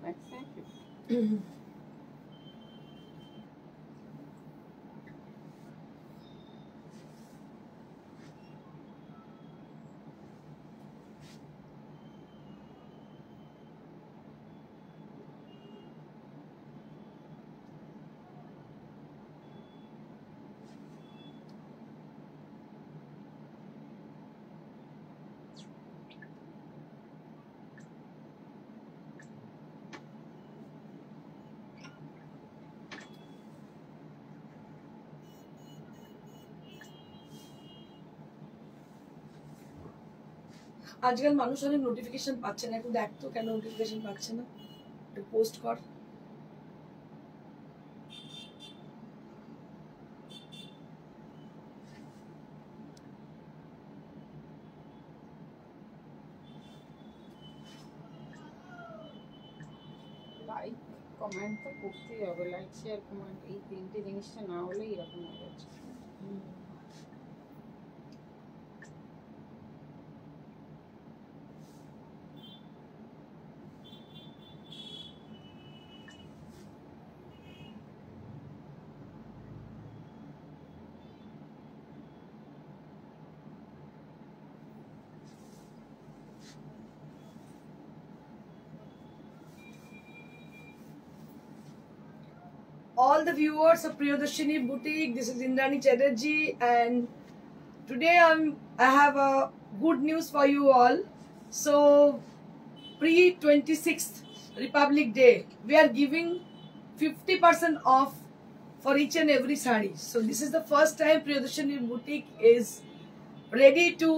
maximum 50. আজকাল মানুষ অনেক নোটিফিকেশন পাচ্ছে না, একটু দেখ তো কেন নোটিফিকেশন পাচ্ছে না, একটু পোস্ট কর। লাইক কমেন্ট তো করতেই হবে, লাইক শেয়ার কমেন্ট, এই তিনটে জিনিসটা না হলেই এরকম হয়ে যাচ্ছে। All the viewers of Priyadarshini Boutique, this is Indrani Chatterjee, and today I have a good news for you all. So pre-26th Republic Day, we are giving 50% off for each and every sari. So this is the first time Priyadarshini Boutique is ready to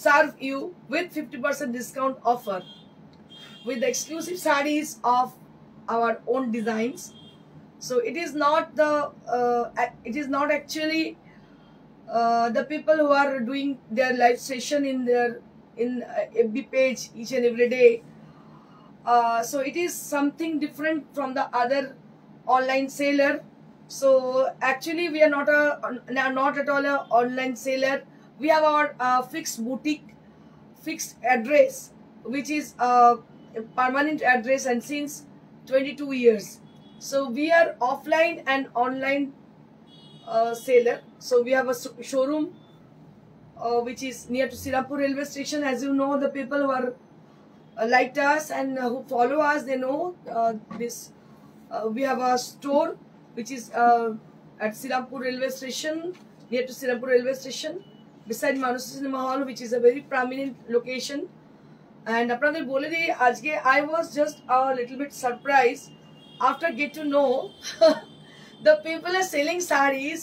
serve you with 50% discount offer with the exclusive sarees of our own designs. So it is not actually the people who are doing their live session in FB page each and every day. So it is something different from the other online seller. So actually we are not at all an online seller. We have our fixed boutique, fixed address, which is a permanent address, and since 22 years. So we are offline and online seller. So we have a showroom which is near to Sirampur railway station. As you know, the people who are like us and who follow us, they know this. We have a store which is at Sirampur railway station, near to Sirampur railway station, beside Manusa Cinema Hall, which is a very prominent location. And আপনাদের বলে দিই, আজকে I was just a little bit surprised after get to know the people are selling sarees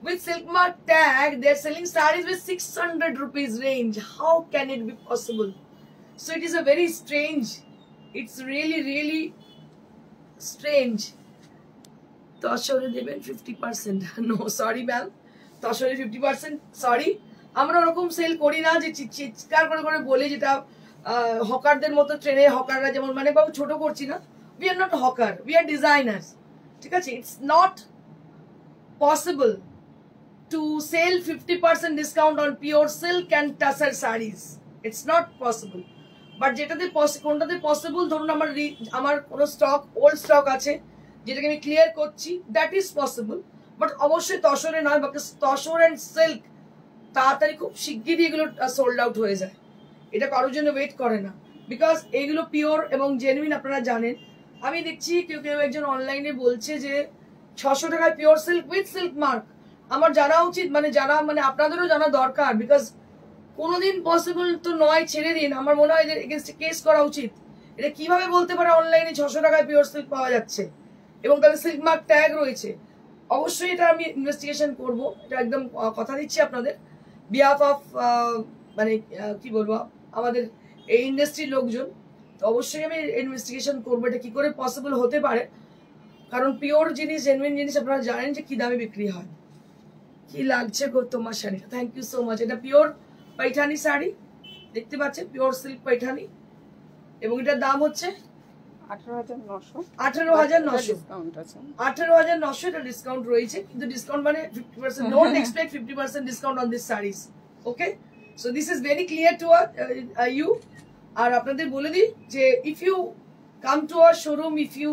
with silk mark tag. They're selling sarees with 600 rupees range. How can it be possible? So it is a very strange, it's really strange. তসরে দেবেন 50%? No, sorry ma'am, তসরে 50%, sorry. আমরা ওরকম sell করি না যে চিৎকার করে করে বলে, যেটা হকারদের মতো ট্রেনে হকাররা যেমন, মানে বাবু ছোট করছি না, we are not hawker, we are designers, ঠিক আছে? It's not possible to sell 50% discount on pure silk and tussar sarees. It's not possible. But যেটাতে কোনটাতে পসিবল, ধরুন আমার কোনো স্টক, ওল্ড স্টক আছে যেটাকে আমি ক্লিয়ার করছি, দ্যাট ইজ পসিবল। বাট অবশ্যই তসরে নয়, বিকজ তসর অ্যান্ড সিল্ক তাড়াতাড়ি খুব শিগগিরই এগুলো সোল্ড আউট হয়ে যায়, এটা কারোর জন্য ওয়েট করে না, বিকজ এগুলো পিওর এবং জেনুইন। আপনারা জানেন, আমি দেখছি কেউ একজন অনলাইনে বলছে যে 600 টাকায় pure silk with silk mark. আমার জানা উচিত, মানে আপনাদেরও জানা দরকার, বিকজ কোনোদিন পসিবল তো নয়, ছেড়ে দিন। আমার মনে হয় এদের এগেইনস্টে কেস করা উচিত। এটা কিভাবে বলতে পারে অনলাইনে 600 টাকায় পিওর সিল্ক পাওয়া যাচ্ছে এবং তাদের সিল্ক মার্ক ট্যাগ রয়েছে? অবশ্যই এটা আমি ইনভেস্টিগেশন করব, এটা একদম কথা দিচ্ছি আপনাদের, বিহাফ অফ মানে কি বলবো, আমাদের এই ইন্ডাস্ট্রির লোকজন। তো অবশ্যই আমি ইনভেস্টিগেশন করবো এটা কি করে পসিবল হতে পারে, কারণ পিওর জিনিস, জেনুইন জিনিস আপনারা জানেন যে কি দামে বিক্রি হয়। কি লাগছে গো তোমার শাড়িটা, থ্যাংক ইউ সো মাচ। এটা পিওর पैठानी শাড়ি, দেখতে পাচ্ছেন, পিওর সিল্ক पैठानी, এবং এটার দাম হচ্ছে 18,900 ডিসকাউন্ট আছে, 18,900 এটা ডিসকাউন্ট রয়েছে, কিন্তু ডিসকাউন্ট মানে 50%, don't expect 50% discount on this saris, okay? So this is very clear to you. আর আপনাদের বলে দিই যে if you come to our showroom. If you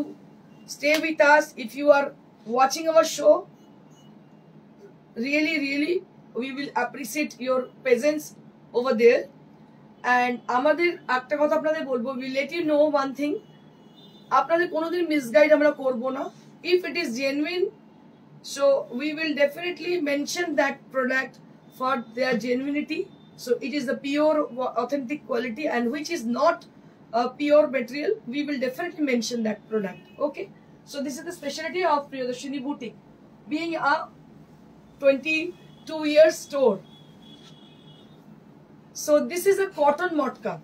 stay with us, if you are watching our show, really we will appreciate your presence over there. And আমাদের একটা কথা আপনাদের বলবো, we let you know one thing, আপনাদের কোনোদিন misguide আমরা করব না. If it is genuine, so we will definitely mention that product for their genuinity. So it is the pure authentic quality, and which is not a pure material, we will definitely mention that product. Okay, so this is the specialty of Priyadarshini Boutique, being a 22-year store. So this is a cotton motka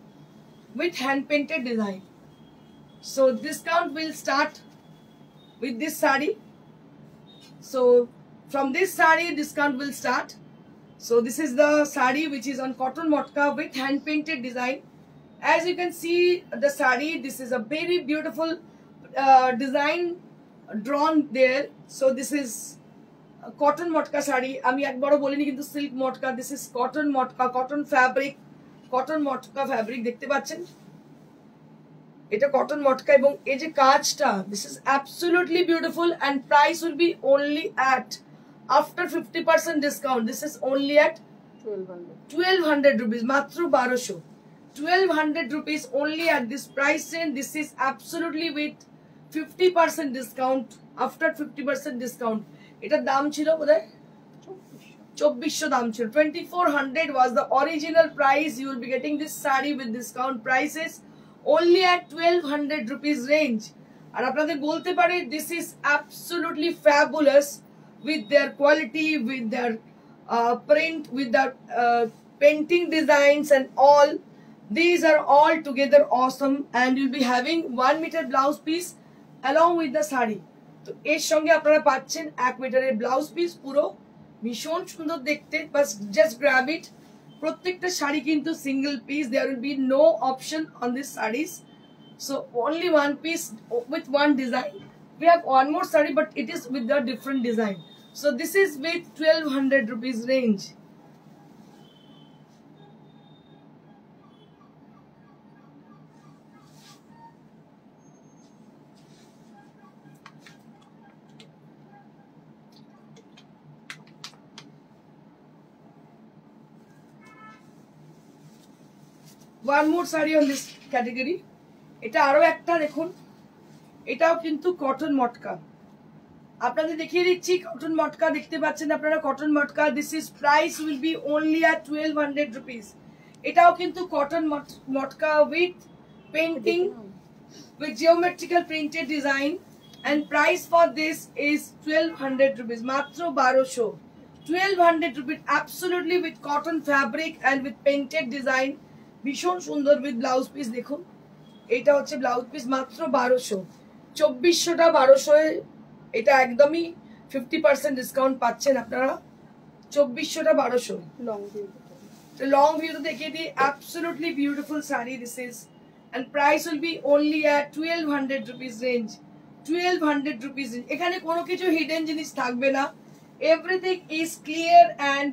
with hand painted design. So discount will start with this sari. So from this sari discount will start. So this is the sari which is on cotton motka with hand painted design. As you can see the sari, this is a very beautiful design drawn there. So this is cotton motka sari. আমি একবারও বলিনি কিন্তু silk motka. This is cotton motka, cotton fabric, cotton motka fabric দেখতে পাচ্ছেন, এটা cotton motka এবং এই যে কাজটা, this is absolutely beautiful, and price will be only at, after 50% discount, this is only at 1200 rupees, মাত্র 1200, 1200 rupees only at this price range. This is absolutely with 50% discount. After 50% discount, এটার দাম ছিল বোধহয় 2400 দাম ছিল, 2400 was the original price. You will be getting this sari with discount prices only at 1200 rupees range. আর আপনাদের বলতে পারি this is absolutely fabulous with their quality, with their print, with their painting designs and all. These are all together awesome, and you'll be having 1 meter blouse piece along with the sari. তো এর সঙ্গে আপনারা পাচ্ছেন 1 মিটারের blouse piece, পুরো ভীষণ সুন্দর দেখতে, বাস জাস্ট গ্র্যাব ইট. প্রত্যেকটা শাড়ি কিন্তু single piece, there will be no option on this saris. So only one piece with one design. We have one more saree, but it is with a different design. So this is with 1200 rupees range. One more saree on this category. এটা আরো একটা দেখুন, এটাও কিন্তু cotton মটকা. আপনাদের দেখিয়ে দিচ্ছি cotton মটকা দেখতে পাচ্ছেন আপনারা, cotton matka. This is price will be only at 1200 rupees. এটাও কিন্তু cotton matka with painting, with geometrical printed design, and price for this is 1200 rupees, মাত্র 1200, 1200 rupees, absolutely with cotton fabric and with painted design. ভীষণ সুন্দর with blouse piece. দেখুন এটা হচ্ছে blouse piece, মাত্র 1200, 2400টা 1200, এটা একদমই 50% ডিসকাউন্ট পাচ্ছেন আপনারা, 2400টা 1200. লং ভিউ তো দেখিয়ে দিই, absolutely beautiful saree this is, and price will be only at 1200 rupees range, 1200 rupees range. এখানে কোনো কিছু হিডেন জিনিস থাকবে না, everything is clear and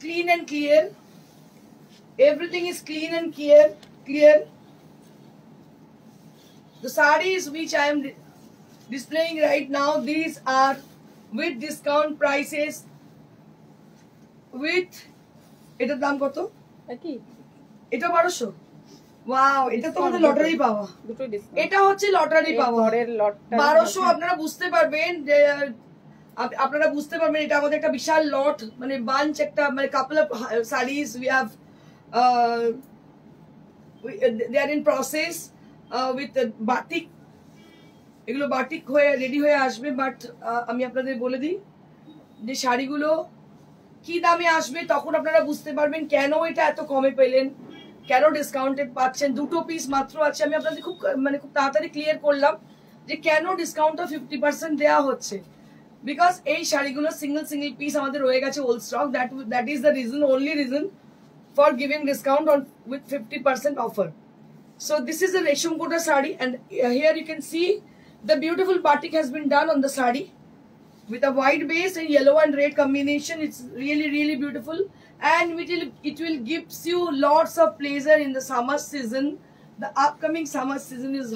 clean and clear. Everything is clean and clear. The sarees which I am displaying right now, these are with discount prices. With এটার দাম কত? এটা 1200. ওয়াও, এটা তো আমাদের লটারি পাওয়া, এটা হচ্ছে লটারি পাওয়া. 1200 আপনারা বুঝতে পারবেন যে এটা আমাদের একটা বিশাল লট, মানে বাঞ্চ, একটা মানে couple of series we have, they are in process with batik. এগুলো বাটিক হয়ে রেডি হয়ে আসবে, বাট আমি আপনাদের বলে দিই যে শাড়িগুলো কি দামে আসবে, তখন আপনারা বুঝতে পারবেন কেন এটা এত কমে পেলেন, কেন ডিসকাউন্টেড পাচ্ছেন. দুটো পিস মাত্র আছে, আমি আপনাদের খুব তাড়াতাড়ি ক্লিয়ার করলাম যে কেন ডিসকাউন্টটা 50% দেওয়া হচ্ছে, বিকজ এই শাড়িগুলো সিঙ্গেল পিস আমাদের রয়ে গেছে old stock. That is the reason, only reason for giving discount on with 50% offer. So this is a resham kota sari, and here you can see the beautiful batik has been done on the sari with a white base and yellow and red combination. It's really beautiful. and it will gives you lots of pleasure in the summer season. The upcoming summer season is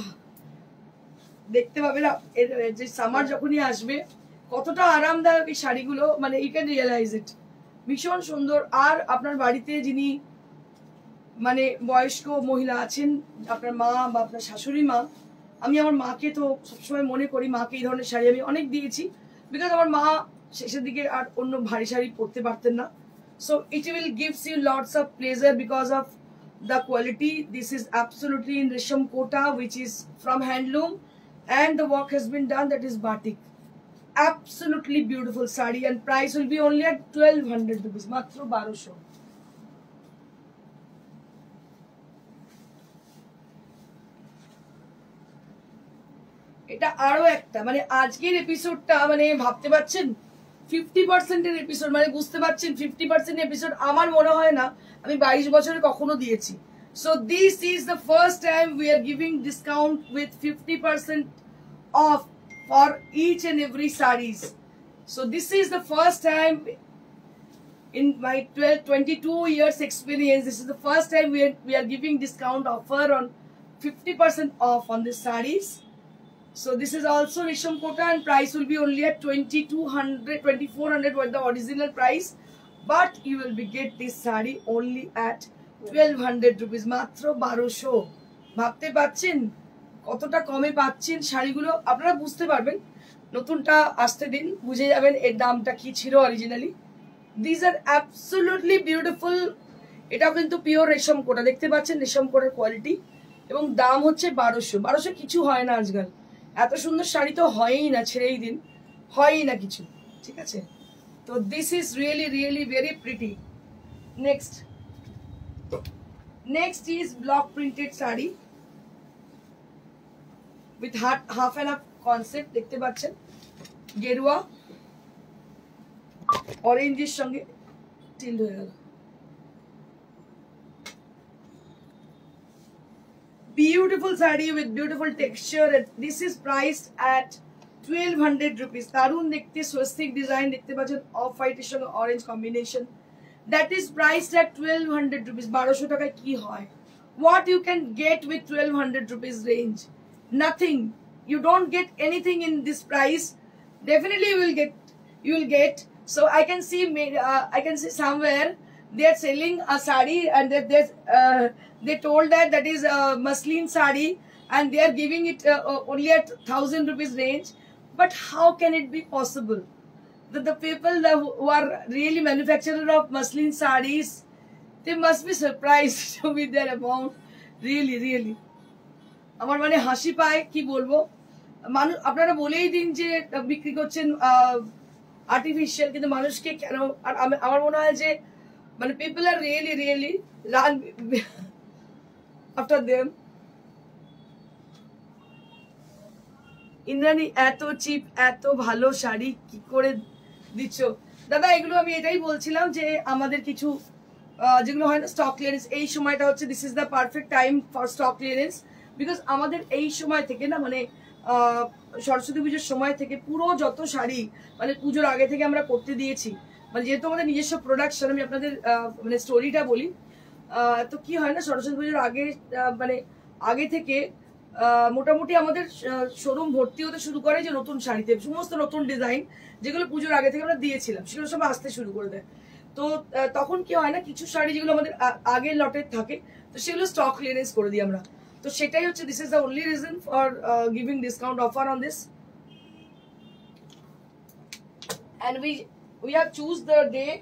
দেখতে পাবেন যে summer যখনই আসবে কতটা আরামদায়ক এই শাড়িগুলো, মানে ইউ ক্যান রিয়েলাইজ ইট। ভীষণ সুন্দর। আর আপনার বাড়িতে যিনি মানে বয়স্ক মহিলা আছেন, আপনার মা বা আপনার শাশুড়ি মা, আমি আমার মাকে তো সবসময় মনে করি, মাকে এই ধরনের শাড়ি আমি অনেক দিয়েছি, বিকজ আমার মা শেষের দিকে আর অন্য ভারী শাড়ি পরতে পারতেন না। So it will gives you lots of pleasure because of the quality. This is absolutely in Resham Kota, which is from handloom, and the work has been done, that is batik. Absolutely beautiful sari, and price will be only at 1200 rupees, matro 1200. এটা আরো একটা মানে আজকের এপিসোডটা মানে ভাবতে পারছেন 50% এর episode, মানে বুঝতে পারছেন 50% এপিসোড আমার মনে হয় না আমি 22 বছরে কখনো দিয়েছি। So this is the first time we are giving discount with 50% off for each and every saris. So this is the first time in my 22 years experience, this is the first time we are giving discount offer on 50% off on the sarees. So this is also Resham Kota, and price will be only at 2400 was the original price, but you will be get this saree only at 1200 rupees, matro 1200। ভাবতে পাচ্ছেন কতটা কমে পাচ্ছেন শাড়িগুলো, আপনারা বুঝতে পারবেন, নতুনটা আসতে দিন বুঝে যাবেন এর দামটা কি ছিল originally. These are absolutely beautiful। এটা কিন্তু পিওর রেশম কোটা, দেখতে পাচ্ছেন রেশম কোটার কোয়ালিটি, এবং দাম হচ্ছে 1200 কিছু হয় না আজকাল, এত সুন্দর শাড়ি তো হয়ই না, ছেড়েই দিন, হয়ই না কিছু, ঠিক আছে। তো this is really really very pretty. Next is block printed sari with half and half concept, দেখতে পাচ্ছেন গেরুয়া অরেঞ্জের সঙ্গে টিল্ড হয়ে গেল। Beautiful saree with beautiful texture. This is priced at 1200 rupees. দারুন দেখতে, স্বস্তিক ডিজাইন, দেখতে পাচ্ছেন অফ হোয়াইটের সঙ্গে orange combination. That is priced at 1200 rupees. 1200 টাকায় কি হয়? What you can get with 1200 rupees range? Nothing. You don't get anything in this price. Definitely you will get. So I can see somewhere they are selling a saree, and they told that is a muslin saree, and they are giving it only at 1000 rupees range. But how can it be possible that the people who are really manufacturer of muslin sarees, they must be surprised with their amount, really আমার মানে হাসি পায়, কি বলবো। মানুষ আপনারা বলেই দিন যে বিক্রি করছেন আর্টিফিশিয়াল, কিন্তু মানুষকে কেন, আর আমার মনে হয় যে মানে people are really run after them. Indrani এত চিপ এত ভালো শাড়ি কি করে দিচ্ছ দাদা? এগুলো আমি এটাই বলছিলাম যে আমাদের কিছু যেগুলো হয় না স্টক ক্লিয়ারেন্স, এই সময়টা হচ্ছে this is the perfect time for stock clearance, because আমাদের এই সময় থেকে না মানে সরস্বতী পুজোর সময় থেকে পুরো যত শাড়ি মানে পুজোর আগে থেকে আমরা করতে দিয়েছি, মানে যেহেতু আমাদের নিজস্ব প্রোডাকশন, আমি আপনাদের মানে স্টোরিটা বলি। তো কি হয় না সরস্বতী পুজোর আগে মানে আগে থেকে মোটামুটি আমাদের শোরুম ভর্তি হতে শুরু করে যে নতুন শাড়িতে, সমস্ত নতুন ডিজাইন যেগুলো পুজোর আগে থেকে আমরা দিয়েছিলাম সেগুলো সব আসতে শুরু করে দেয়। তো তখন কি হয় না কিছু শাড়ি যেগুলো আমাদের আগের লটের থাকে তো সেগুলো স্টক ক্লিয়ারেন্স করে দিই আমরা। তো সেটাই হচ্ছে this is the only reason for giving discount offer on this, and we have choose the day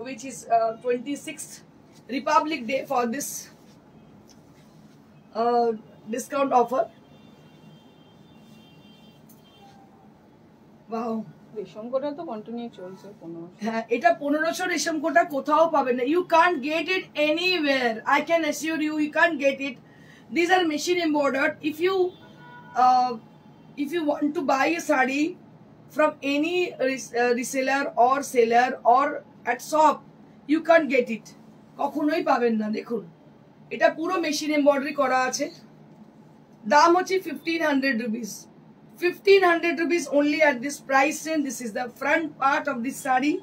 which is 26th Republic Day for this discount offer. Wow, রেশম কোটা তো কন্টিনিউ চলছে 1500। হ্যাঁ এটা 1500 রেশম কোটা কোথাও পাবেন না, you can't get it anywhere, I can assure you, you can't get it. These are machine embroidered. If you want to buy a saree from any reseller or seller or at shop, you can't get it, কখনোই পাবেন না। দেখুন এটা পুরো machine embroidery করা আছে, দাম হচ্ছে 1500 rupees, 1500 rupees only at this price range. This is the front part of this saree,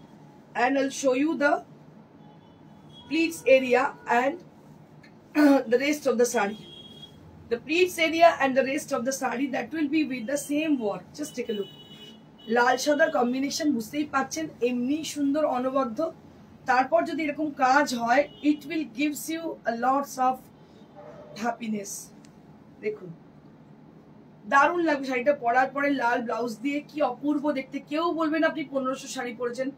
and I'll show you the pleats area and the rest of the sari. The pleats area and the rest of the sari, that will be with the same work. Just take a look. লাল সাদার combination বুঝতেই পাচ্ছেন, এমনি সুন্দর অনবদ্য। তারপর যদি এরকম কাজ হয়, it will gives you a lots of happiness. দেখুন দারুণ লাগবে শাড়িটা পরার পরে লাল ব্লাউজ দিয়ে, কি অপূর্ব দেখতে। কেউ বলবেন আপনি 1500 শাড়ি পরেছেন,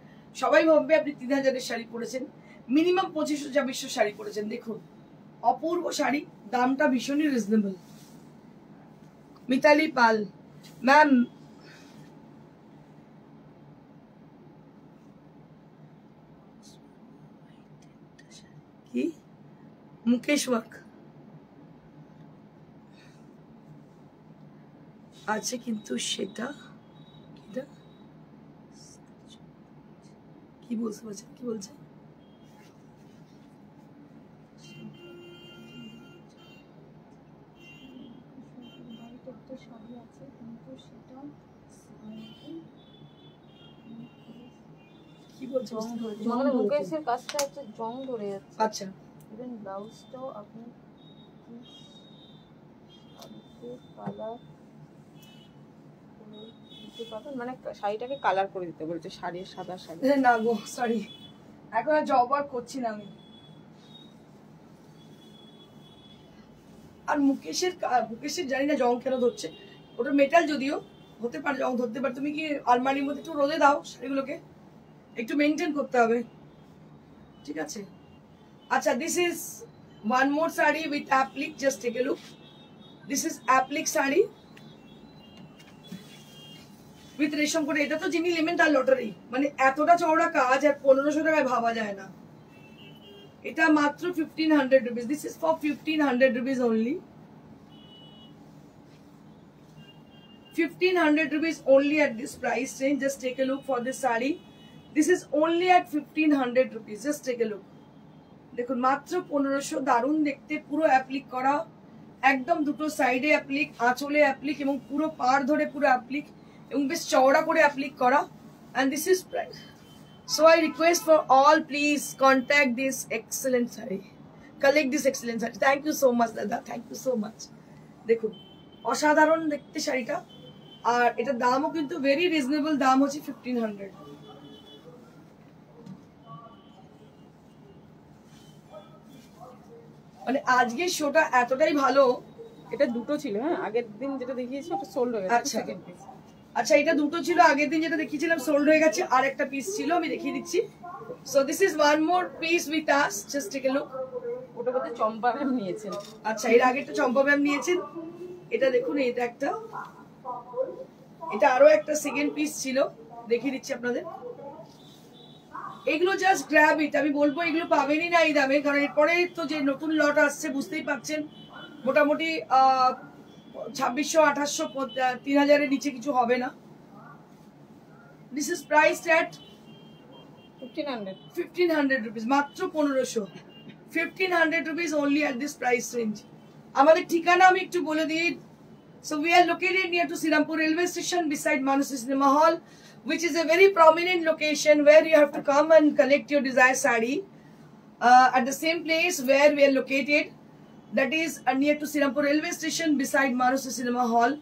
সবাই ভাববে আপনি 3000-এর শাড়ি পরেছেন, মিনিমাম 2500-2600 শাড়ি পরেছেন। দেখুন অপূর্ব শাড়ি, দামটা ভীষণই রিজনেবল। মিতালি পাল ম্যাম, কি মুকেশ ওয়ার্ক আছে, কিন্তু সেটা কি বলতে পারছেন, কি বলছে? শাড়ি আছে কিন্তু সেটা কি বলছে? মুকেশের কাজটা হচ্ছে জং ধরে যাচ্ছে। আচ্ছা, ইভেন ব্লাউজটাও আপনি কালার দিতে পারবেন, মানে শাড়িটাকে কালার করে দিতে বলছে, শাড়ির সাদা শাড়ি। না গো সরি, এখন আর জব ওয়ার্ক করছি না আমি। আর মুকেশের জানি না জং কেন ধরছে, ওটা মেটাল যদিও হতে পারে জং ধরতে পারে। তুমি কি আলমারির মধ্যে একটু রোদে দাও শাড়িগুলোকে, একটু মেনটেন করতে হবে, ঠিক আছে? আচ্ছা, this is one more sari with applique, just take a look. This is applique sari with রেশম করে। এটা তো জিনি লিমেন্ট আর লটারি, মানে এতটা চওড়া কাজ আর 1500 টাকায় ভাবা যায় না। এটা মাত্র 1500 rupees. This is for 1500 rupees only. 1500 rupees only at this price range. Just take a look for this saree. This is only at 1500 rupees. Just take a look. দেখুন মাত্র 1500, দারুণ দেখতে, পুরো অ্যাপ্লিক করা, একদম দুটো সাইডে অ্যাপ্লিক, আঁচলে অ্যাপ্লিক এবং পুরো পাড় ধরে পুরো অ্যাপ্লিক এবং বেশ চওড়া করে অ্যাপ্লিক করা। And this is price. So I request for all, please contact this excellent saree, collect this excellent saree. Thank you so much দাদা, thank you so much. দেখুন অসাধারণ দেখতে শাড়িটা, আর এটা দামও কিন্তু ভেরি রিজনেবল, দাম হচ্ছে 1500। মানে আজকের শোটা এতটাই ভালো। এটা দুটো ছিল, হ্যাঁ আগের দিন যেটা দেখিয়েছি ওটা সোল্ড হয়ে গেছে। আচ্ছা আচ্ছা, এটা দুটো ছিল, আগের দিন যেটা দেখিয়েছিলাম সোল্ড হয়ে গেছে, আর একটা পিস ছিল আমি দেখিয়ে দিচ্ছি। So this is one more piece with us, just take a look. ওটা বলতে চম্পা ম্যাম নিয়েছেন। আচ্ছা, এর আগেরটা চম্পা ম্যাম নিয়েছেন, এটা দেখুন, এটা একটা, এটা আরো একটা সেকেন্ড পিস ছিল, দেখিয়ে দিচ্ছি আপনাদের। এগুলো জাস্ট গ্র্যাব ইট, আমি বলবো এগুলো পাবেনই না এই দামে, কারণ এরপরে তো যে নতুন লট আসছে বুঝতেই পারছেন, মোটামুটি 2600, 2800, 3000 এর নিচে কিছু হবে না। This is priced at 1500 rupees, মাত্র 1500, 1500 rupees only at this price range. আমাদের ঠিকানা আমি একটু বলে দিই। So we are located near to Srirampur railway station beside Manus Cinema Hall, which is a very prominent location where you have to come and collect your desired sari. At the same place where we are located, that is near to Srirampur railway station beside Manus Cinema Hall,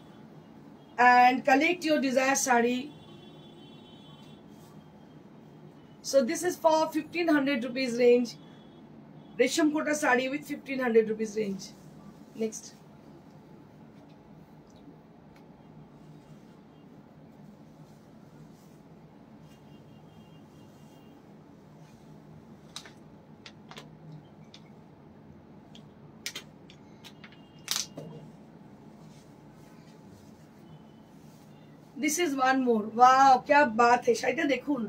and collect your desired sari. So this is for 1500 rupees range, Resham Kota sari with 1500 rupees range. Next. This is one more. Wow, क्या बात है, শাড়িটা দেখুন,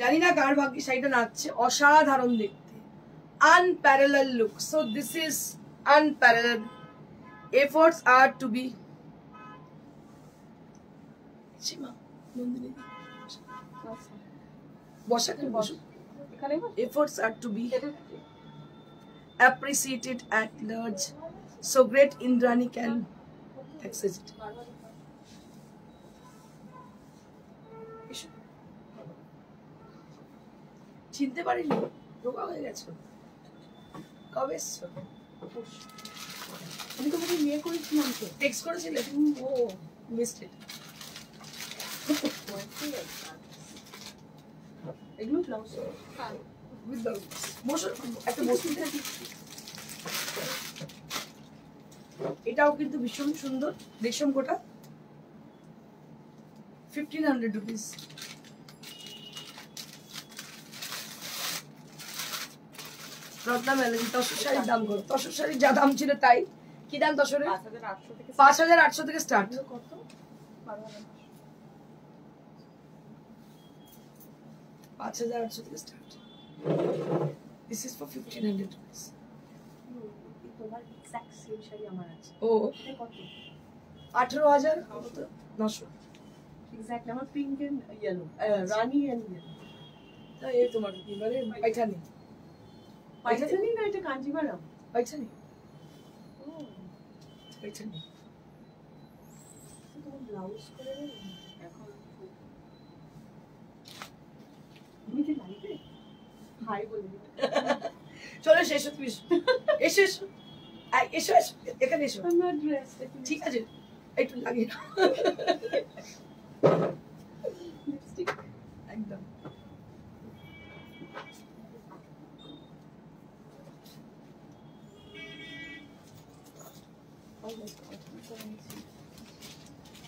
জানি না কার ভাগ্যে শাড়িটা নাচছে, অসাধারণ দেখতে, unparalleled look. So this is unparalleled. Efforts are to be. Shima, Nandini. বসা কেন বসো? Efforts are to be appreciated at large. So great Indrani can access it. চিনতে পারিনি, রোগা হয়ে গেছো। কবে এসছো? আমি তোমাকে বিয়ে করেছিলাম তো। টেক্সট করেছিলে? ও মিস্টেড। এগুলো ব্লাউজ উইথ ব্লাউজ। বসো, একটা বসতে। এটাও কিন্তু ভীষণ সুন্দর, রেশম কোটা, 1500 রুপিস। রত্না মেলানি তসর শাড়ির দাম কত? তসর শাড়ির যা দাম ছিল তাই। কি দাম তসরের? 5800 থেকে স্টার্ট। কত? 5800 থেকে start. This is for 1500 rupees. তোমার এক্সাক্ট সেম শাড়ি আমার আছে। ও এটা কত? 18900। এক্স্যাক্ট আমার পিঙ্ক এন্ড ইয়েলো, রানী এন্ড ইয়েলো। তাই এই তোমার কি মানে পাইঠানি? পাইঠানি না, এটা কাঞ্জিভারাম। পাইঠানি? ও পাইঠানি। তোমার ব্লাউজ করে দেবে এখন। তুমি কি লাইভে হাই বলে চলো শেষ তুমি এসো এসো এসো এসো এখানে এসো। আমার ড্রেস ঠিক আছে, একটু লাগিয়ে নাও লিপস্টিক একদম।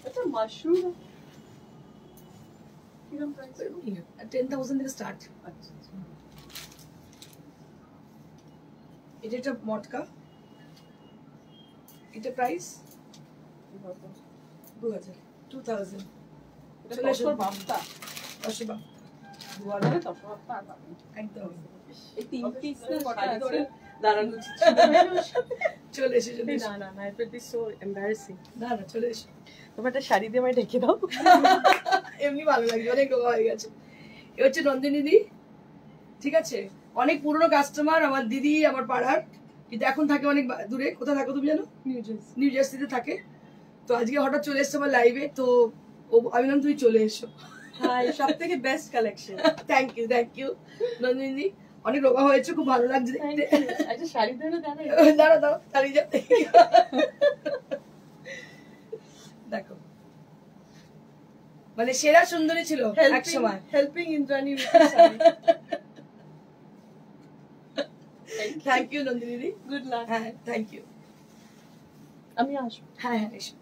আচ্ছা মাশরুম কিরকম প্রাইস? 10,000 থেকে স্টার্ট। আচ্ছা এটা একটা মটকা, এটা প্রাইস 2000 2000। এটা তসর বাপ্তা, অশি বাপ 2000 তসর বাপ্তা আর পাবেন একদম। এই তিন পিস না কটা ধরে দাঁড়ানো উচিত। চলে এসে চলে এসো। না না না, it will be so embarrassing. না না চলে এসো। তোমার একটা শাড়ি দিয়ে আমায় ঢেকে দাও। এমনি ভালো লাগছে, অনেক রোগা হয়ে গেছে। এ হচ্ছে নন্দিনী দি, ঠিক আছে? অনেক পুরনো কাস্টমার আমার দিদি, আমার পাড়ার, কিন্তু এখন থাকে অনেক দূরে। কোথায় থাকো তুমি জানো? নিউ জার্সিতে থাকে। তো আজকে হঠাৎ চলে এসছে আমার লাইভে, তো আমি বললাম তুমি চলে এসো। হাই, সবথেকে best collection. Thank you Nandini di, অনেক রোগা হয়েছে, খুব ভালো লাগছে দেখতে। আচ্ছা শাড়ি ধরে দাঁড়াই। দাঁড়াও দাঁড়াও দাঁড়িয়ে যাও। দেখো মানে সেরা সুন্দরী ছিল এক সময়। Helping Indrani with sari. Thank you Nandini দি, গুড লাক। হ্যাঁ থ্যাংক ইউ। আমি আসবো। হ্যাঁ হ্যাঁ এসো।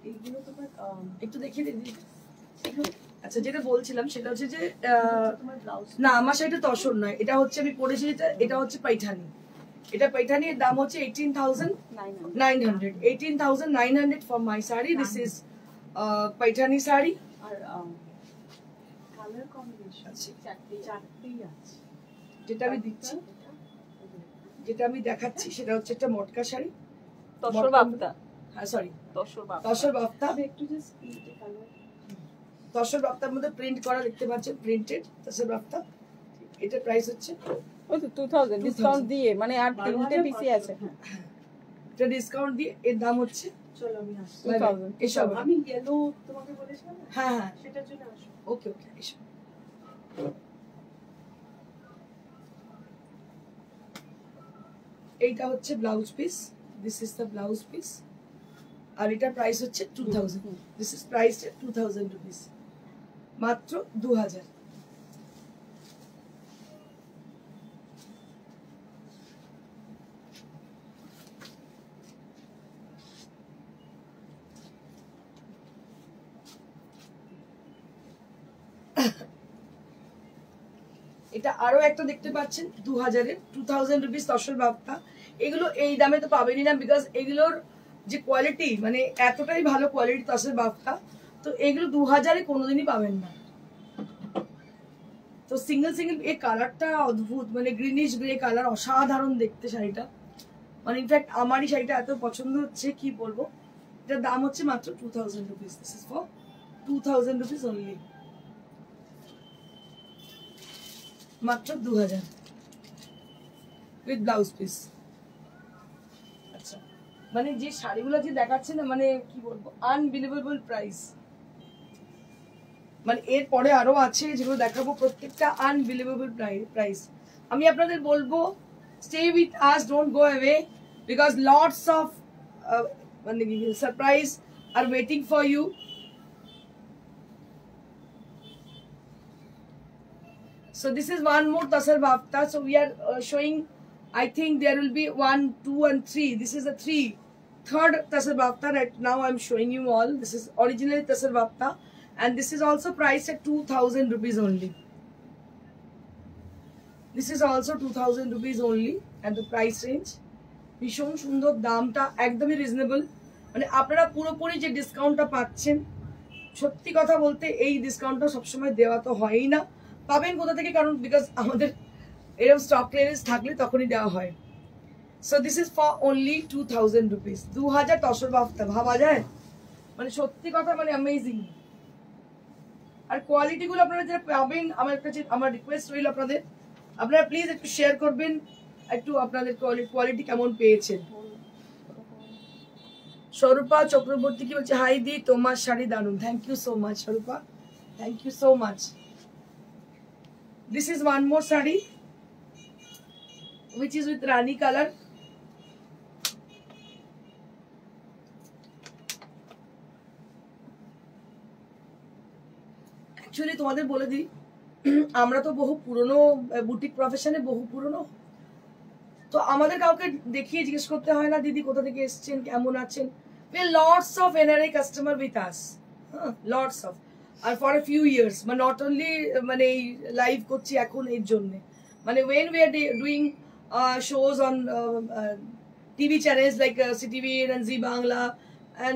এইগুলো তোমার একটু দেখিয়ে দিদি। আচ্ছা যেটা বলছিলাম সেটা হচ্ছে যে তোমার ব্লাউজ না আমার শাড়িটা তসর নয়, এটা হচ্ছে আমি পরেছি যেটা, এটা হচ্ছে পাইঠানি। এটা পাইঠানির দাম হচ্ছে 18,900 18,900 for my sari. This is Paithani sari. আর কালার কম্বিনেশন আচ্ছা চারটেই আছে। যেটা আমি দিচ্ছি, যেটা আমি দেখাচ্ছি সেটা হচ্ছে একটা মটকা শাড়ি, তসর বাপ্তা। হ্যাঁ সরি তসর বাপ্তা। তসর বাপ্তা। আমি একটু জাস্ট এই কালার তসর বাপ্তার মধ্যে প্রিন্ট করা দেখতে পাচ্ছেন, প্রিন্টেড তসর বাপ্তা। এটা প্রাইস হচ্ছে ওই তো 2000 ডিসকাউন্ট দিয়ে, মানে আর তিনটে পিসি আছে। এটা ডিসকাউন্ট দিয়ে এর দাম হচ্ছে চলো আমি আসছি। 2000 এসব। আমি ইয়েলো তোমাকে বলেছিলাম না, হ্যাঁ হ্যাঁ সেটার জন্য আসো। ওকে ওকে এসব। এইটা হচ্ছে blouse piece, this is the blouse piece. আর এটার প্রাইস হচ্ছে 2000। দিস ইজ প্রাইস 2000 রুপিস, মাত্র 2000। এটা আরো একটা দেখতে পাচ্ছেন 2000-এর 2000 রুপিস তসর বাপ্তা। এগুলো এই দামে তো পাবেনই না, বিকজ এগুলোর যে কোয়ালিটি মানে এতটাই ভালো কোয়ালিটি তসর বাপ্তা, তো এগুলো 2000-এ কোনোদিনই পাবেন না। তো সিঙ্গেল সিঙ্গেল এই কালারটা অদ্ভুত, মানে গ্রিনিশ গ্রে কালার, অসাধারণ দেখতে শাড়িটা। মানে ইনফ্যাক্ট আমারই শাড়িটা এত পছন্দ হচ্ছে কি বলবো। এটার দাম হচ্ছে মাত্র 2000 rupees. This is for 2000 rupees only, মাত্র 2000 উইথ ব্লাউজ পিস। আচ্ছা মানে যে শাড়িগুলো যে দেখাচ্ছে না, মানে কি বলবো, আনবিলিভেবল প্রাইস। মানে এর পরে আরো আছে যেগুলো দেখাবো, প্রত্যেকটা আনবিলিভেবল প্রাইস। আমি আপনাদের বলবো stay with us, don't go away, because lots of মানে surprise are waiting for you. So this is one more Tasar Bafta. So we are showing, I think there will be 1, 2 and 3. This is a third Tasar Bafta. Right now I'm showing you all. This is originally Tasar Bafta, and this is also priced at 2,000 rupees only. This is also 2,000 rupees only at the price range. ভীষণ সুন্দর, দামটা একদমই reasonable. মানে আপনারা পুরোপুরি যে ডিসকাউন্টটা পাচ্ছেন, সত্যি কথা বলতে এই ডিসকাউন্টটা সবসময় দেওয়া তো হয়ই না। পাবেন কোথা থেকে, কারণ বিকজ আমাদের এরকম স্টক ক্লিয়ারেন্স থাকলে তখনই দেওয়া হয়। So this is for only 2,000 rupees. 2,000 tussar বাফতা, ভাবা যায়? মানে সত্যি কথা, মানে অ্যামেজিং। আর কোয়ালিটিগুলো আপনারা যারা পাবেন, আমার কাছে আমার রিকোয়েস্ট রইল আপনারা প্লিজ একটু শেয়ার করবেন, একটু আপনাদের কোয়ালিটি কেমন পেয়েছেন। স্বরূপা চক্রবর্তী কি বলছে, হাই দি তোমার শাড়ি দারুন। Thank you so much Swarupa, thank you so much. This is one more sari which is with Rani color. Actually তোমাদের বলে দিই, আমরা তো বহু পুরনো বুটিক প্রফেশনে, বহু পুরনো, তো আমাদের কাউকে দেখিয়ে জিজ্ঞেস করতে হয় না দিদি কোথা থেকে এসেছেন, কেমন আছেন। We have lots of NRI customer with us, lots of, আর ফর এ ফিউ ইয়ার্স, মানে নট অনলি মানে লাইভ করছি এখন এর জন্য, মানে when we are doing shows on TV channels like CTV and Zee Bangla, and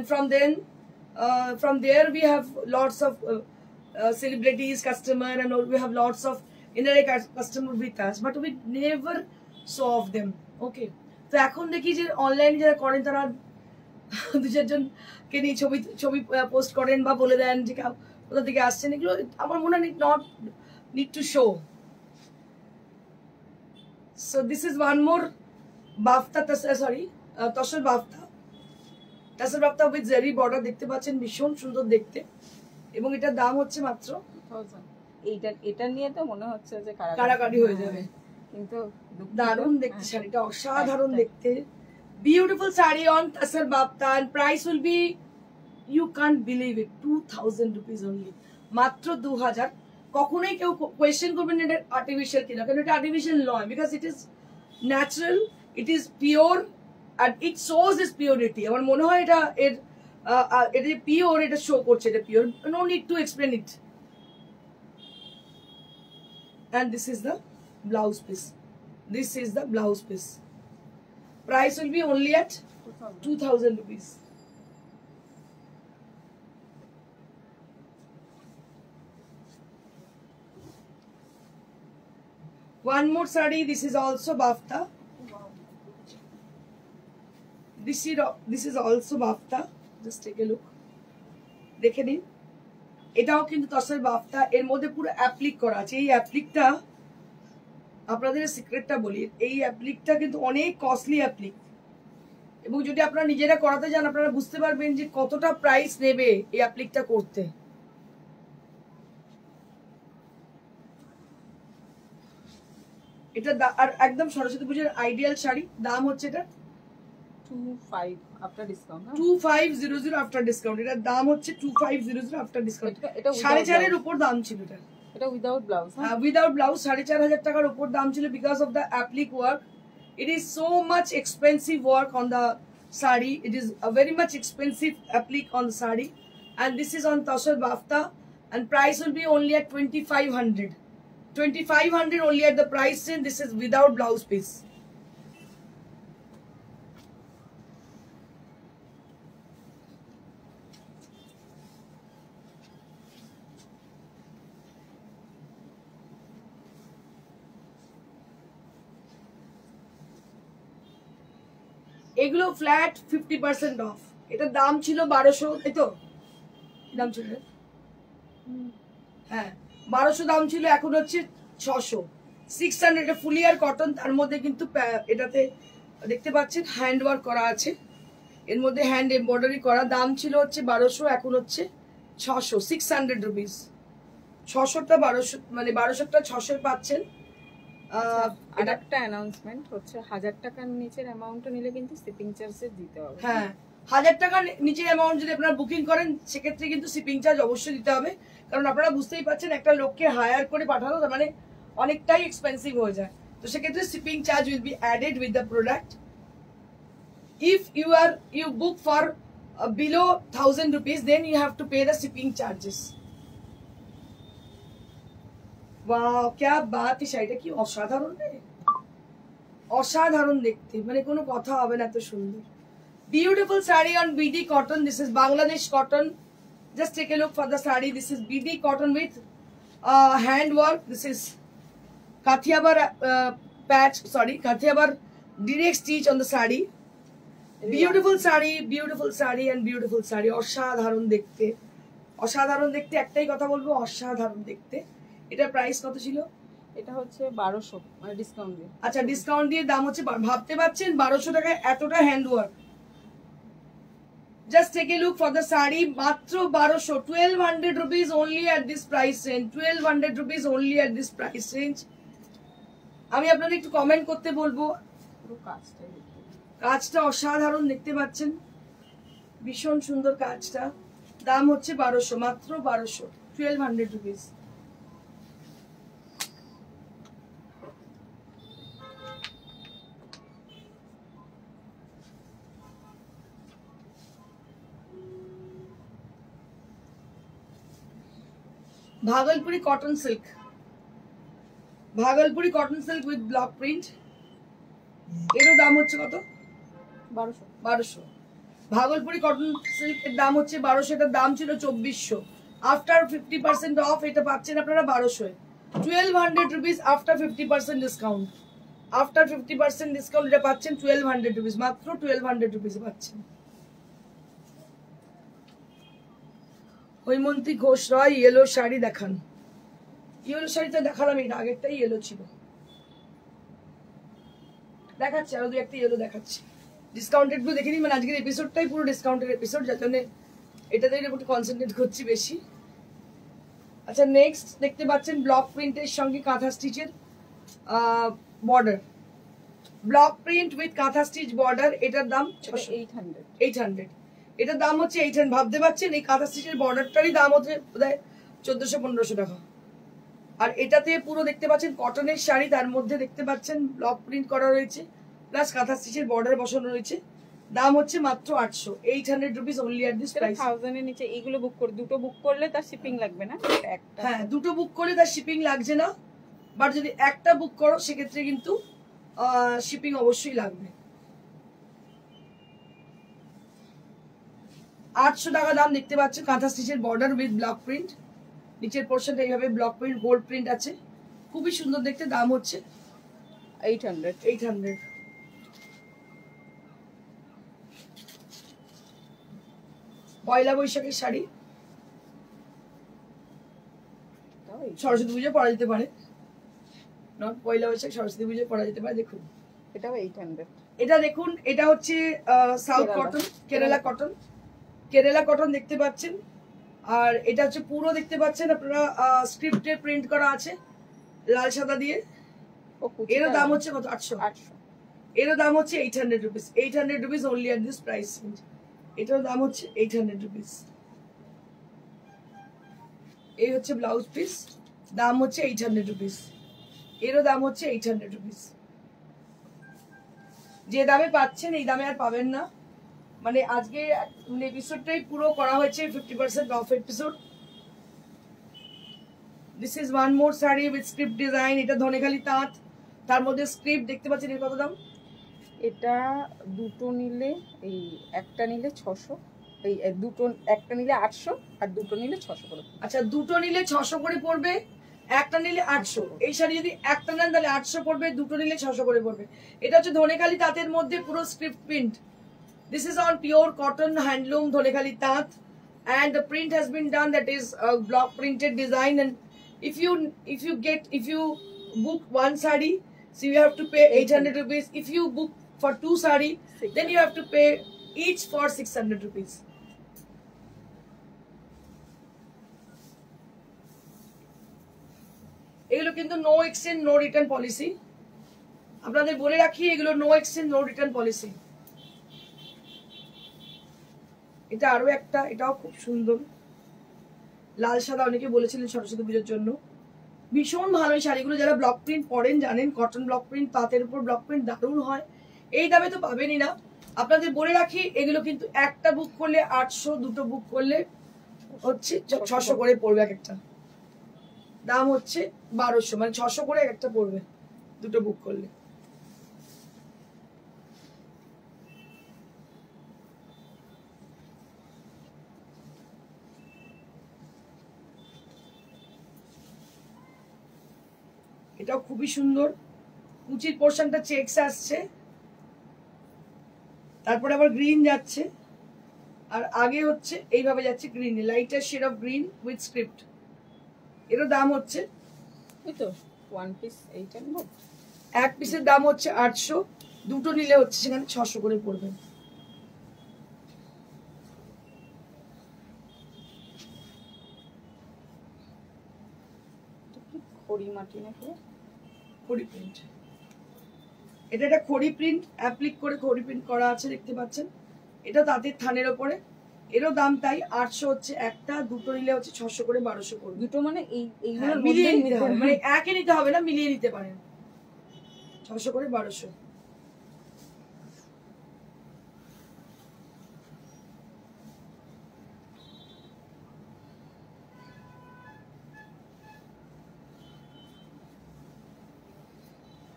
from there we have lots of celebrities customer, and we have lots of indirect customer with us, but we never saw of them. Okay, তো এখন দেখি যে অনলাইনে যারা করেন তারা দু চারজনকে নিয়ে ছবি পোস্ট করেন বা বলে দেন যে কোথা থেকে আসছেন। এগুলো আমার মনে হয় not need to show. So this is one more বাফতা, sorry tussar বাফতা, tussar বাফতা with Jerry border, দেখতে পাচ্ছেন ভীষণ সুন্দর দেখতে, এবং এটার দাম হচ্ছে মাত্র 2000। এটা নিয়ে তো মনে হচ্ছে যে কারাকারি হয়ে যাবে, কিন্তু দারুণ দেখতে শাড়িটা, অসাধারণ দেখতে। Beautiful sari on tussar বাফতা, and price will be, you can't believe it, 2,000 rupees only, মাত্র 2,000। কখনোই কেউ কোয়েশ্চেন করবেন এটা আর্টিফিশিয়াল কিনা, কারণ এটা আর্টিফিশিয়াল নয়, because it is natural, it is pure, and it shows its purity. আমার মনে হয় এটা এটা যে পিওর, এটা শো করছে এটা pure, no need to explain it. And this is the blouse piece. This is the blouse piece. Price will be only at 2,000 rupees. One more sari, this is also bafta. This is also bafta. Just take a look. দেখে নিন, এটাও কিন্তু তসর বাফতা, এর মধ্যে পুরো applique করা আছে। এই অ্যাপ্লিকটা আপনাদের সিক্রেটটা বলি, এই অ্যাপ্লিকটা কিন্তু অনেক কস্টলি অ্যাপ্লিক, এবং যদি আপনারা নিজেরা করাতে যান আপনারা বুঝতে পারবেন যে কতটা প্রাইস নেবে এই অ্যাপ্লিকটা করতে। এটা আর একদম সরস্বতী পুজোর আইডিয়াল শাড়ি। দাম হচ্ছে এটা 25 আফটার ডিসকাউন্ট, 2500 আফটার ডিসকাউন্ট। এটার দাম হচ্ছে 2500 আফটার ডিসকাউন্ট। 4,500 এর উপর দাম ছিল এটা। এটা উইদাউট ব্লাউজ, হ্যাঁ উইদাউট ব্লাউজ 4,500 টাকার উপর দাম ছিল, because of the applique work. It is so much expensive work on the sari. It is a very much expensive applique on the sari, and this is on Tasar Bafta, and price will be only at 2,500. 2,500 only at the price range. This is without blouse piece. এগুলো flat 50% of. এটার দাম ছিল 1200, তাই তো? দাম ছিল, হ্যাঁ 1200 দাম ছিল, এখন হচ্ছে 600, 600। এটা ফুলি আর কটন, তার মধ্যে কিন্তু এটাতে দেখতে পাচ্ছেন হ্যান্ড ওয়ার্ক করা আছে, এর মধ্যে হ্যান্ড এমব্রয়ডারি করা। দাম ছিল হচ্ছে 1200, এখন হচ্ছে 600, 600 রুপিস। 600টা 1200, মানে 1200টা 600 পাচ্ছেন। আর একটা অ্যানাউন্সমেন্ট হচ্ছে 1000 টাকার নিচের অ্যামাউন্ট নিলে কিন্তু শিপিং চার্জেস দিতে হবে। হ্যাঁ, 1000 টাকার নিচের অ্যামাউন্ট যদি আপনারা বুকিং করেন সেক্ষেত্রে কিন্তু শিপিং চার্জ অবশ্যই দিতে হবে, কারণ আপনারা বুঝতেই পারছেন একটা লোককে হায়ার করে পাঠানো তার মানে অনেকটাই এক্সপেন্সিভ হয়ে যায়। তো সেক্ষেত্রে shipping charge will be added with the product. If you book for below 1000 rupees, then you have to pay the shipping charges. Wow, क्या बात है, শাড়িটা কি অসাধারণ রে, অসাধারণ দেখতে, মানে কোনো কথা হবে না, এত সুন্দর। Beautiful saree on BD cotton. This is Bangladesh cotton. Just take a look for the saree. This is BD cotton with hand work. This is Kathiawar patch. Sorry, Kathiawar direct stitch on the saree. Beautiful saree and beautiful saree. অসাধারণ দেখতে, অসাধারণ দেখতে, একটাই কথা বলবো, অসাধারণ দেখতে। এটা প্রাইস কত ছিল? এটা হচ্ছে 1200, মানে ডিসকাউন্ট দিয়ে। আচ্ছা, ডিসকাউন্ট দিয়ে দাম হচ্ছে, ভাবতে পারছেন 1200 টাকায় এতটা hand work. Just take a look for the sari, মাত্র 1200, 1200 rupees only at this price range, 1200 rupees only at this price range. আমি আপনাদের একটু কমেন্ট করতে বলবো, পুরো কাজটাই দেখুন, কাজটা অসাধারণ দেখতে পাচ্ছেন, ভীষণ সুন্দর কাজটা। দাম হচ্ছে 1200, মাত্র 1200, 1200 rupees. Bhagalpuri cotton silk, Bhagalpuri cotton silk with block print. এরও দাম হচ্ছে কত? 1200। ভাগলপুরি কটন সিল্কের দাম হচ্ছে 1200, এটার দাম ছিল 2400। আফটার 50% অফ এটা পাচ্ছেন আপনারা 1200, 1200 rupees after 50% discount. After 50% discount এটা পাচ্ছেন 1200 রুপিস, মাত্র 1200 রুপিস পাচ্ছেন। হৈমন্তী ঘোষ রয় ইয়েলো শাড়ি দেখান। ইয়েলো শাড়িটা দেখালাম, এটা আগেরটাই ইয়েলো ছিল, দেখাচ্ছি আরো দু একটা ইয়েলো দেখাচ্ছি। ডিসকাউন্টেড গুলো দেখে নিন, মানে আজকের এপিসোডটাই পুরো ডিসকাউন্টেড এপিসোড, যার জন্য এটাতেই একটু কনসেন্ট্রেট করছি বেশি। আচ্ছা, নেক্সট দেখতে পাচ্ছেন ব্লক প্রিন্টের সঙ্গে কাঁথা স্টিচের বর্ডার, ব্লক প্রিন্ট উইথ কাঁথা স্টিচ বর্ডার। এটার দাম 800, এটার দাম হচ্ছে 800। ভাবতে পারছেন এই কাঁথা স্টিচের বর্ডারটারই দাম হচ্ছে বোধহয় 1400-1500 টাকা। আর এটাতে পুরো দেখতে পাচ্ছেন কটনের শাড়ি, তার মধ্যে দেখতে পাচ্ছেন ব্লক প্রিন্ট করা রয়েছে, প্লাস কাঁথা স্টিচের বর্ডার বসানো রয়েছে। দাম হচ্ছে মাত্র 800, 800 rupees only at this price. 1000 এর নিচে এইগুলো বুক করে, দুটো বুক করলে তার শিপিং লাগবে না। একটা, হ্যাঁ, দুটো বুক করলে তার শিপিং লাগছে না, বাট যদি একটা বুক করো সেক্ষেত্রে কিন্তু শিপিং অবশ্যই লাগবে। 800 টাকা দাম দেখতে পাচ্ছেন, কাঁথা স্টিচের বর্ডার উইথ ব্লক প্রিন্ট। নিচের পোর্শনটা এইভাবে ব্লক প্রিন্ট, গোল্ড প্রিন্ট আছে, খুবই সুন্দর দেখতে। দাম হচ্ছে 800। পয়লা বৈশাখের শাড়ি, সরস্বতী পুজো পরা যেতে পারে, নট পয়লা বৈশাখ, সরস্বতী পুজো পরা যেতে পারে। দেখুন এটাও 800। এটা দেখুন, এটা হচ্ছে south cotton, Kerala cotton, Kerala cotton দেখতে পাচ্ছেন। আর এটা হচ্ছে পুরো দেখতে পাচ্ছেন আপনারা স্ক্রিপ্টে প্রিন্ট করা আছে লাল সাদা দিয়ে। এরও দাম হচ্ছে কত? 800। এরও দাম হচ্ছে 800 rupees, 800 rupees only at this price range. এটার দাম হচ্ছে 800 রুপিস। এই হচ্ছে ব্লাউজ পিস, দাম হচ্ছে 800 রুপিস। এরও দাম হচ্ছে 800 রুপিস। যে দামে পাচ্ছেন এই দামে আর পাবেন না, মানে আজকে এপিসোডটাই পুরো করা হয়েছে 50% of episode. This is one more sari with script design. এটা ধনেখালি তাঁত, তার মধ্যে স্ক্রিপ্ট দেখতে পাচ্ছেন। এর কত দাম? এটা দুটো নিলে, এই একটা নিলে 600, এই দুটো একটা নিলে 800 আর দুটো নিলে 600 করে। আচ্ছা, দুটো নিলে 600 করে পড়বে, একটা নিলে 800। এই শাড়ি যদি একটা নেন তাহলে 800 পড়বে, দুটো নিলে 600 করে পড়বে। এটা হচ্ছে ধনেখালি তাঁতের মধ্যে পুরো script print. This is on pure cotton handloom Dhonekali Taat, and the print has been done, that is a block printed design. And if you book one sari, so you have to pay 800 rupees. If you book for two sari, then you have to pay each for 600 rupees. এগুলো কিন্তু no exchange no return policy, আপনাদের বলে রাখি এগুলো no exchange no return policy. এটা আরো একটা, এটাও খুব সুন্দর, লাল সাদা, অনেকে বলেছিলেন সরস্বতী পুজোর জন্য। ভীষণ ভালো এই শাড়িগুলো, যারা ব্লক প্রিন্ট পরেন জানেন, কটন ব্লক প্রিন্ট, তাঁতের উপর ব্লক প্রিন্ট দারুণ হয়। এই দামে তো পাবেনই না। আপনাদের বলে রাখি এগুলো কিন্তু একটা বুক করলে 800, দুটো বুক করলে হচ্ছে 600 করে পড়বে। এক একটা দাম হচ্ছে 1200, মানে 600 করে একটা পড়বে দুটো বুক করলে। এটাও খুবই সুন্দর, কুচির পোর্শনটা চেকস আসছে, তারপরে আবার গ্রিন যাচ্ছে, আর আগে হচ্ছে এইভাবে যাচ্ছে green, lighter shade of green with script. এর দাম হচ্ছে এই তো ওয়ান পিস, এইটা নেব, এক পিসের দাম হচ্ছে 800, দুটো নিলে হচ্ছে সেখানে 600 করে পড়বে। খড়ি মাটি নাকি, খড়ি প্রিন্ট, এটা একটা খড়ি প্রিন্ট, অ্যাপ্লিক করে খড়ি প্রিন্ট করা আছে, দেখতে পাচ্ছেন। এটা তাঁতের থানের ওপরে, এরও দাম তাই 800 হচ্ছে একটা, দুটো নিলে হচ্ছে 600 করে 1200 করবে। দুটো মানে এইগুলো মিলিয়ে নিতে হবে, মানে একে নিতে হবে না, মিলিয়ে নিতে পারেন, 600 করে 1200।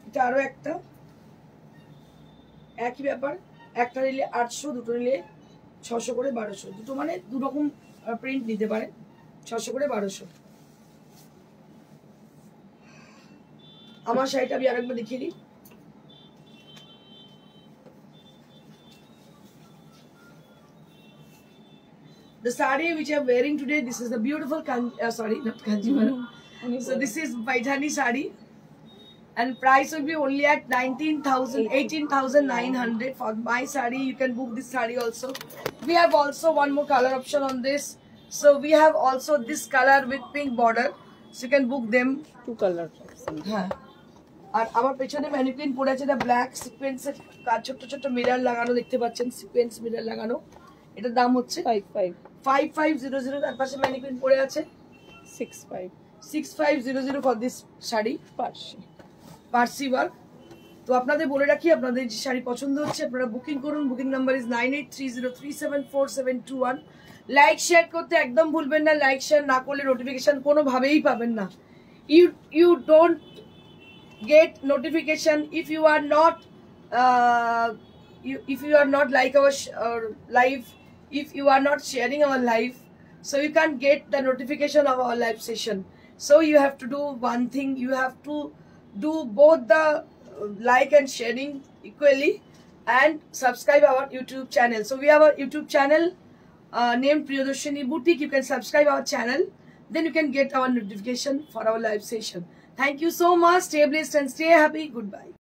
এটা আরো একটা একই ব্যাপার, একটা নিলে 800, দুটো নিলে 600 করে 1200, দুটো মানে দু রকম প্রিন্ট নিতে পারেন, 600 করে 1200। আমার শাড়িটা আমি আরেকবার দেখিয়ে দিই। The saree which I'm wearing today, this is the beautiful sorry, not Kanjivaram. So this is Paithani saree, and price will be only at 18,900 for my saree. You can book this saree also. We have also one more color option on this. So we have also this color with pink border. So you can book them. Two colour. হ্যাঁ, আর আমার পেছনে mannequin পরে আছে, এটা black সিকোয়েন্সের কাজ, ছোট ছোট মিরর লাগানো, দেখতে পাচ্ছেন সিকোয়েন্স মিরর লাগানো। এটার দাম হচ্ছে 5500। তার পাশে ম্যানিকুইন পরে আছে 6500 for this sari, Parsi work. তো আপনাদের বলে রাখি, আপনাদের যে শাড়ি পছন্দ হচ্ছে আপনারা বুকিং করুন। Booking number is 9830374721। Like share করতে একদম ভুলবেন না, লাইক শেয়ার না করলে নোটিফিকেশন কোনোভাবেই পাবেন না। You don't get notification if you are not if you are not like our live, if you are not sharing our live, so you can't get the notification of our live session. So you have to do one thing, you have to do both the like and sharing equally, and subscribe our YouTube channel. So we have a YouTube channel named Priyadarshini Boutique. You can subscribe our channel, then you can get our notification for our live session. Thank you so much. Stay blessed and stay happy. Goodbye.